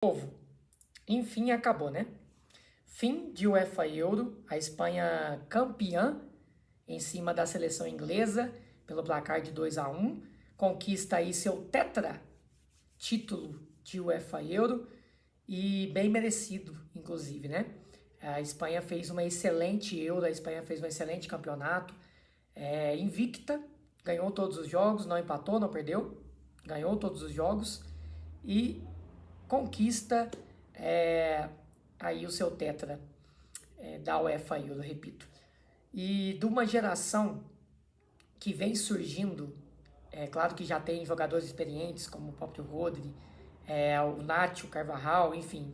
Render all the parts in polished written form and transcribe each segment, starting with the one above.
Povo, enfim acabou, né? Fim de UEFA Euro, a Espanha campeã em cima da seleção inglesa pelo placar de 2-1, conquista aí seu tetra título de UEFA Euro e bem merecido, inclusive, né? A Espanha fez uma excelente Euro, a Espanha fez um excelente campeonato, invicta, ganhou todos os jogos, não empatou, não perdeu, ganhou todos os jogos e conquista aí o seu tetra da UEFA Euro, repito. E de uma geração que vem surgindo, é claro que já tem jogadores experientes como o próprio Rodri, o Nacho, o Carvajal, enfim,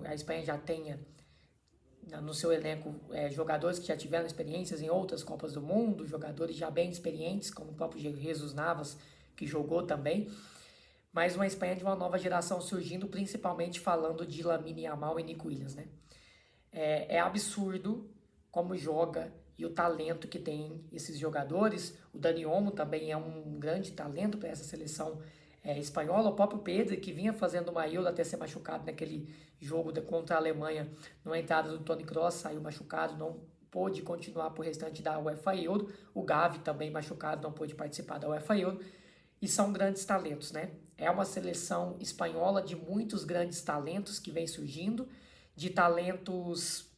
a Espanha já tenha no seu elenco jogadores que já tiveram experiências em outras Copas do Mundo, jogadores já bem experientes, como o próprio Jesus Navas, que jogou também, mas uma Espanha de uma nova geração surgindo, principalmente falando de Lamine Yamal e Nico Williams, né? É absurdo como joga e o talento que tem esses jogadores. O Dani Olmo também é um grande talento para essa seleção espanhola. O próprio Pedro, que vinha fazendo uma Euro até ser machucado naquele jogo contra a Alemanha, numa entrada do Toni Kroos, saiu machucado, não pôde continuar para o restante da UEFA Euro. O Gavi também machucado, não pôde participar da UEFA Euro. E são grandes talentos, né? É uma seleção espanhola de muitos grandes talentos que vem surgindo, de talentos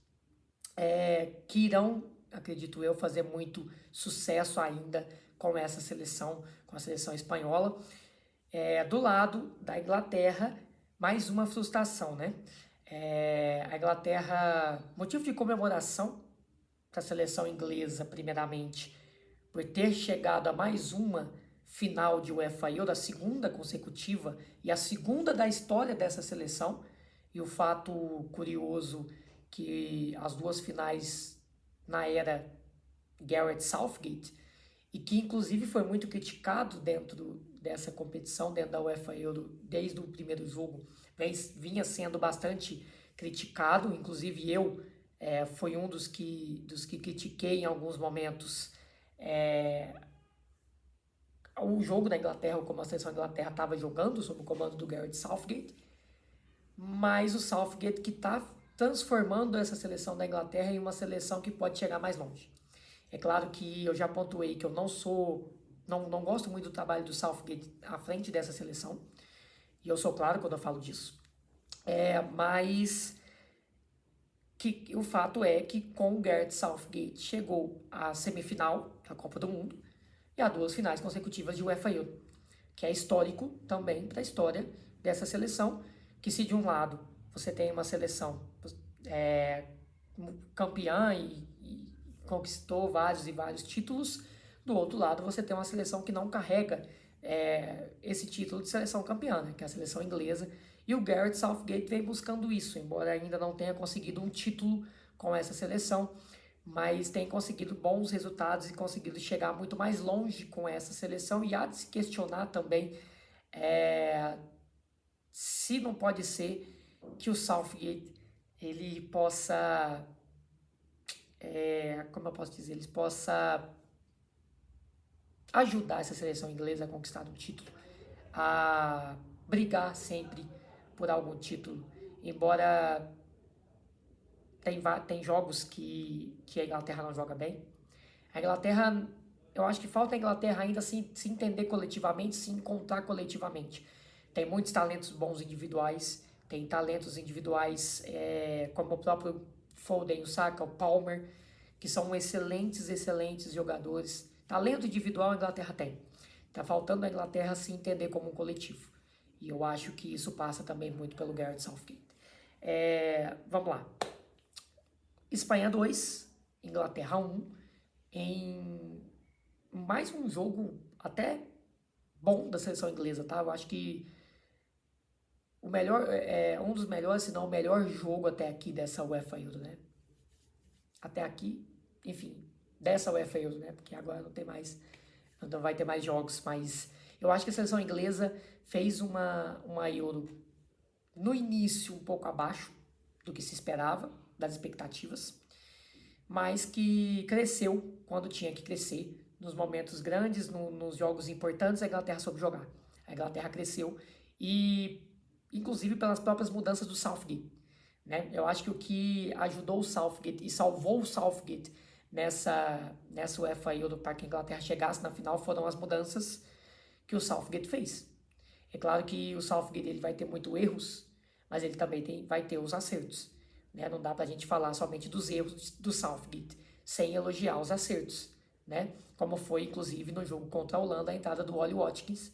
que irão, acredito eu, fazer muito sucesso ainda com essa seleção, com a seleção espanhola. Do lado da Inglaterra, mais uma frustração, né? A Inglaterra, motivo de comemoração para a seleção inglesa, primeiramente, por ter chegado a mais uma final de UEFA Euro, a segunda consecutiva e a segunda da história dessa seleção. E o fato curioso que as duas finais na era Gareth Southgate, e que inclusive foi muito criticado dentro dessa competição, dentro da UEFA Euro, desde o primeiro jogo, vinha sendo bastante criticado, inclusive eu fui um dos que critiquei em alguns momentos o jogo da Inglaterra, como a seleção da Inglaterra estava jogando sob o comando do Gareth Southgate, mas o Southgate que está transformando essa seleção da Inglaterra em uma seleção que pode chegar mais longe. É claro que eu já pontuei que eu não gosto muito do trabalho do Southgate à frente dessa seleção, e eu sou claro quando eu falo disso. Mas que o fato é que com o Gareth Southgate chegou à semifinal da Copa do Mundo e a duas finais consecutivas de UEFA Euro, que é histórico também para a história dessa seleção, que se de um lado você tem uma seleção campeã e conquistou vários e vários títulos, do outro lado você tem uma seleção que não carrega esse título de seleção campeã, né, que é a seleção inglesa, e o Gareth Southgate vem buscando isso, embora ainda não tenha conseguido um título com essa seleção, mas tem conseguido bons resultados e conseguido chegar muito mais longe com essa seleção, e há de se questionar também se não pode ser que o Southgate ele possa, como eu posso dizer, ele possa ajudar essa seleção inglesa a conquistar um título, a brigar sempre por algum título, embora tem jogos que a Inglaterra não joga bem. A Inglaterra, eu acho que falta a Inglaterra ainda se entender coletivamente, se encontrar coletivamente. Tem muitos talentos bons individuais, tem talentos individuais como o próprio Foden, o Saka, o Palmer, que são excelentes jogadores. Talento individual a Inglaterra tem. Tá faltando a Inglaterra se entender como um coletivo. E eu acho que isso passa também muito pelo Gareth Southgate. Vamos lá. Espanha 2, Inglaterra 1, em mais um jogo até bom da seleção inglesa, tá? Eu acho que o melhor, um dos melhores, se não o melhor jogo até aqui dessa UEFA Euro, né? Até aqui, enfim, dessa UEFA Euro, né? Porque agora não tem mais, não vai ter mais jogos, mas eu acho que a seleção inglesa fez uma Euro no início um pouco abaixo do que se esperava, das expectativas, mas que cresceu quando tinha que crescer, nos momentos grandes, nos jogos importantes, a Inglaterra soube jogar. A Inglaterra cresceu e inclusive pelas próprias mudanças do Southgate, né? Eu acho que o que ajudou o Southgate e salvou o Southgate nessa UEFA Euro para que a Inglaterra chegasse na final foram as mudanças que o Southgate fez. É claro que o Southgate ele vai ter muitos erros, mas ele também vai ter os acertos, né? Não dá pra gente falar somente dos erros do Southgate sem elogiar os acertos, né? Como foi inclusive no jogo contra a Holanda, a entrada do Ollie Watkins,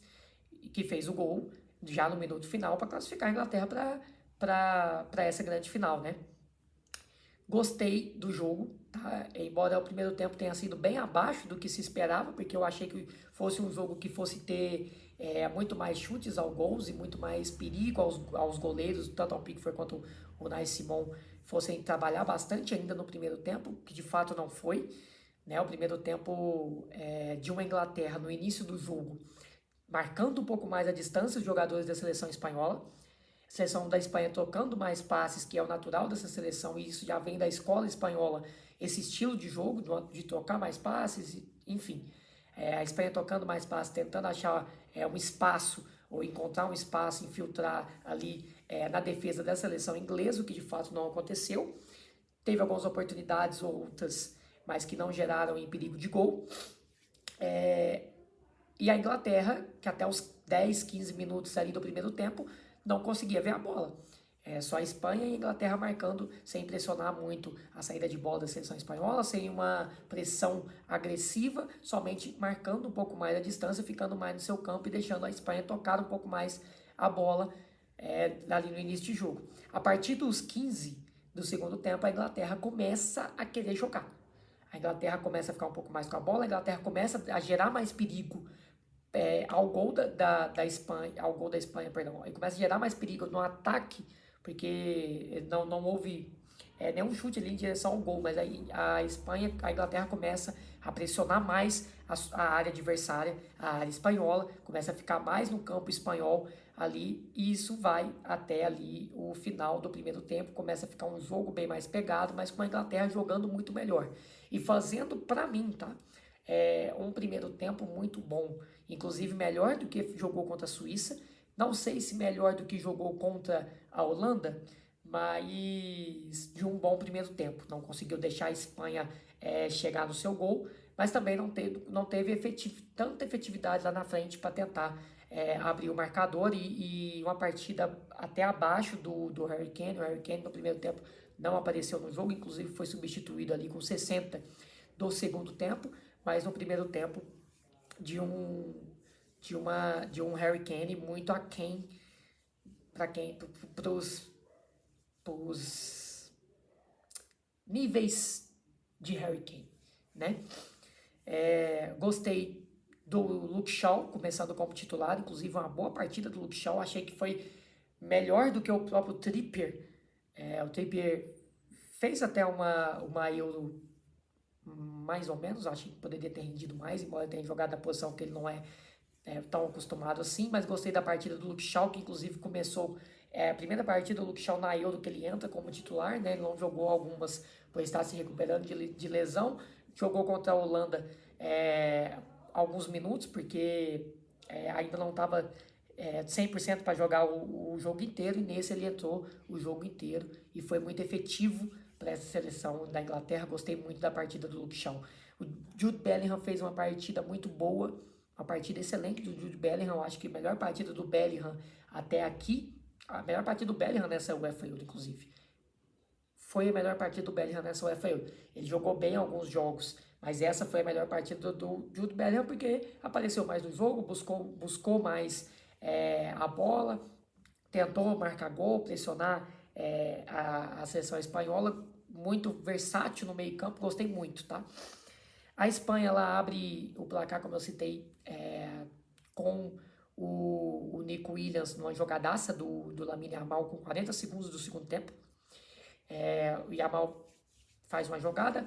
que fez o gol já no minuto final para classificar a Inglaterra para essa grande final, né? Gostei do jogo, tá? Embora o primeiro tempo tenha sido bem abaixo do que se esperava, porque eu achei que fosse um jogo que fosse ter muito mais chutes ao gols e muito mais perigo aos goleiros, tanto ao Pickford quanto o Unai Simon, fossem trabalhar bastante ainda no primeiro tempo, que de fato não foi, né? O primeiro tempo de uma Inglaterra no início do jogo, marcando um pouco mais a distância os jogadores da seleção espanhola, a seleção da Espanha trocando mais passes, que é o natural dessa seleção, e isso já vem da escola espanhola, esse estilo de jogo, de trocar mais passes, enfim. A Espanha tocando mais passes, tentando achar um espaço, ou encontrar um espaço, infiltrar ali na defesa da seleção inglesa, o que de fato não aconteceu. Teve algumas oportunidades, outras, mas que não geraram em perigo de gol. E a Inglaterra, que até os 10, 15 minutos ali do primeiro tempo, não conseguia ver a bola. Só a Espanha e a Inglaterra marcando sem pressionar muito a saída de bola da seleção espanhola, sem uma pressão agressiva, somente marcando um pouco mais a distância, ficando mais no seu campo e deixando a Espanha tocar um pouco mais a bola ali no início de jogo. A partir dos 15 do segundo tempo, a Inglaterra começa a querer jogar. A Inglaterra começa a ficar um pouco mais com a bola, a Inglaterra começa a gerar mais perigo ao gol da Espanha, perdão, e começa a gerar mais perigo no ataque, porque não houve nenhum chute ali em direção ao gol, mas aí a Inglaterra começa a pressionar mais a área adversária, a área espanhola, começa a ficar mais no campo espanhol ali, e isso vai até ali o final do primeiro tempo, começa a ficar um jogo bem mais pegado, mas com a Inglaterra jogando muito melhor, e fazendo, para mim, tá? Um primeiro tempo muito bom, inclusive melhor do que jogou contra a Suíça, não sei se melhor do que jogou contra a Holanda, mas de um bom primeiro tempo, não conseguiu deixar a Espanha chegar no seu gol, mas também não teve tanta efetividade lá na frente para tentar abrir o marcador e uma partida até abaixo do Harry Kane. O Harry Kane no primeiro tempo não apareceu no jogo, inclusive foi substituído ali com 60 do segundo tempo, mas no primeiro tempo de um Harry Kane muito aquém para os níveis de Harry Kane, né? Gostei do Luke Shaw começando como titular, inclusive uma boa partida do Luke Shaw, achei que foi melhor do que o próprio Trippier. O Trippier fez até uma Euro mais ou menos, acho que poderia ter rendido mais, embora tenha jogado na posição que ele não é tão acostumado assim, mas gostei da partida do Luke Shaw, que inclusive começou a primeira partida do Luke Shaw na Euro que ele entra como titular, né? Ele não jogou algumas por estar se recuperando de lesão, jogou contra a Holanda alguns minutos, porque ainda não estava 100% para jogar o jogo inteiro, e nesse ele entrou o jogo inteiro e foi muito efetivo para essa seleção da Inglaterra. Gostei muito da partida do Luke Shaw. O Jude Bellingham fez uma partida muito boa, uma partida excelente do Jude Bellingham. Eu acho que a melhor partida do Bellingham até aqui, a melhor partida do Bellingham nessa UEFA Euro, inclusive, foi a melhor partida do Bellingham nessa UEFA Euro. Ele jogou bem alguns jogos, mas essa foi a melhor partida do Jude Bellingham, porque apareceu mais no jogo, buscou mais a bola, tentou marcar gol, pressionar a seleção espanhola, muito versátil no meio campo, gostei muito, tá? A Espanha, ela abre o placar, como eu citei, com o Nico Williams numa jogadaça do Lamine Yamal com 40 segundos do segundo tempo. O Yamal faz uma jogada,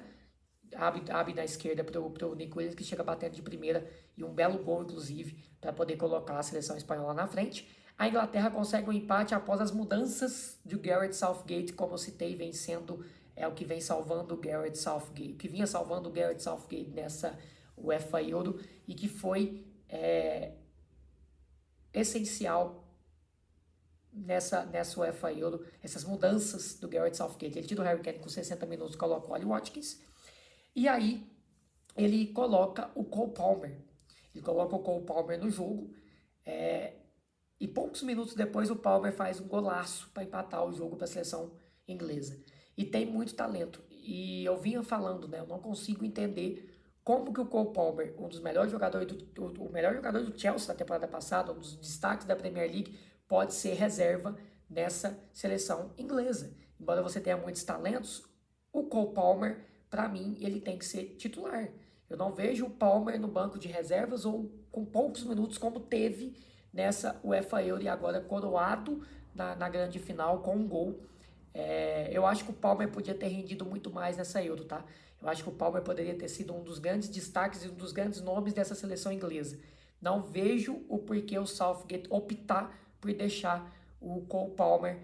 abre na esquerda para o Nico Williams, que chega batendo de primeira, e um belo gol, inclusive, para poder colocar a seleção espanhola na frente. A Inglaterra consegue um empate após as mudanças de Gareth Southgate, como eu citei, vem sendo o que vem salvando o Gareth Southgate, o que vinha salvando o Gareth Southgate nessa UEFA Euro, e que foi essencial nessa UEFA Euro, essas mudanças do Gareth Southgate. Ele tira o Harry Kane com 60 minutos, coloca o Ollie Watkins, e aí ele coloca o Cole Palmer. Ele coloca o Cole Palmer no jogo, e poucos minutos depois o Palmer faz um golaço para empatar o jogo para a seleção inglesa. E tem muito talento. E eu vinha falando, né? Eu não consigo entender como que o Cole Palmer, um dos melhores jogadores o melhor jogador do Chelsea da temporada passada, um dos destaques da Premier League, pode ser reserva nessa seleção inglesa. Embora você tenha muitos talentos, o Cole Palmer, para mim, ele tem que ser titular. Eu não vejo o Palmer no banco de reservas ou com poucos minutos como teve nessa UEFA Euro e agora coroado na grande final com um gol. Eu acho que o Palmer podia ter rendido muito mais nessa Euro, tá? Eu acho que o Palmer poderia ter sido um dos grandes destaques e um dos grandes nomes dessa seleção inglesa. Não vejo o porquê o Southgate optar por deixar o Cole Palmer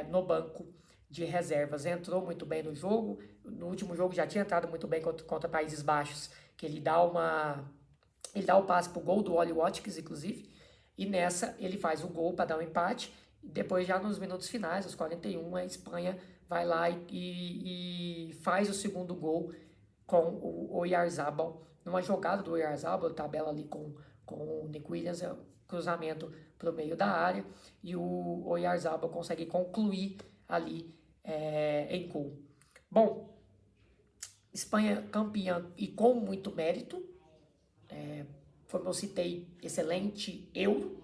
no banco de reservas. Entrou muito bem no jogo, no último jogo já tinha entrado muito bem contra Países Baixos, que ele dá o passe pro gol do Ollie Watkins, inclusive, e nessa ele faz o gol para dar um empate. Depois, já nos minutos finais, aos 41, a Espanha vai lá e faz o segundo gol com o Oyarzabal. Numa jogada do Oyarzabal, tabela ali com o Nick Williams, cruzamento para o meio da área, e o Oyarzabal consegue concluir ali em gol. Bom, Espanha campeã e com muito mérito. Como eu citei, excelente Euro.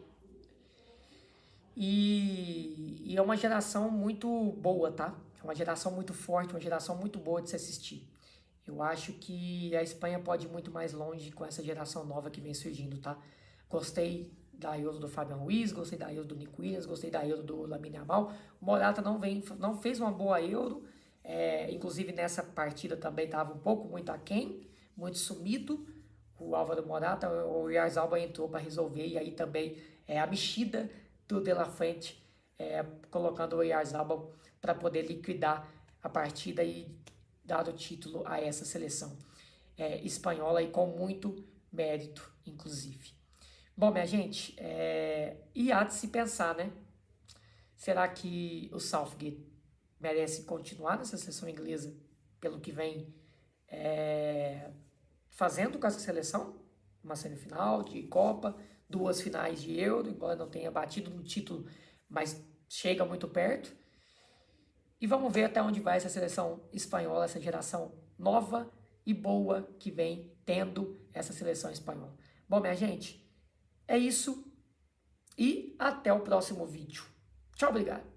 E é uma geração muito boa, tá? É uma geração muito forte, uma geração muito boa de se assistir. Eu acho que a Espanha pode ir muito mais longe com essa geração nova que vem surgindo, tá? Gostei da Euro do Fabian Ruiz, gostei da Euro do Nick Williams, gostei da Euro do Lamine Yamal. O Morata não fez uma boa Euro, inclusive nessa partida também estava um pouco muito aquém, muito sumido. O Álvaro Morata, o Oyarzabal entrou para resolver, e aí também a mexida do De La Fuente, colocando o Oyarzabal para poder liquidar a partida e dar o título a essa seleção espanhola, e com muito mérito, inclusive. Bom, minha gente, e há de se pensar, né? Será que o Southgate merece continuar nessa seleção inglesa pelo que vem fazendo com essa seleção? Uma semifinal de Copa, 2 finais de Euro, embora não tenha batido no título, mas chega muito perto. E vamos ver até onde vai essa seleção espanhola, essa geração nova e boa que vem tendo essa seleção espanhola. Bom, minha gente, é isso e até o próximo vídeo. Tchau, obrigado.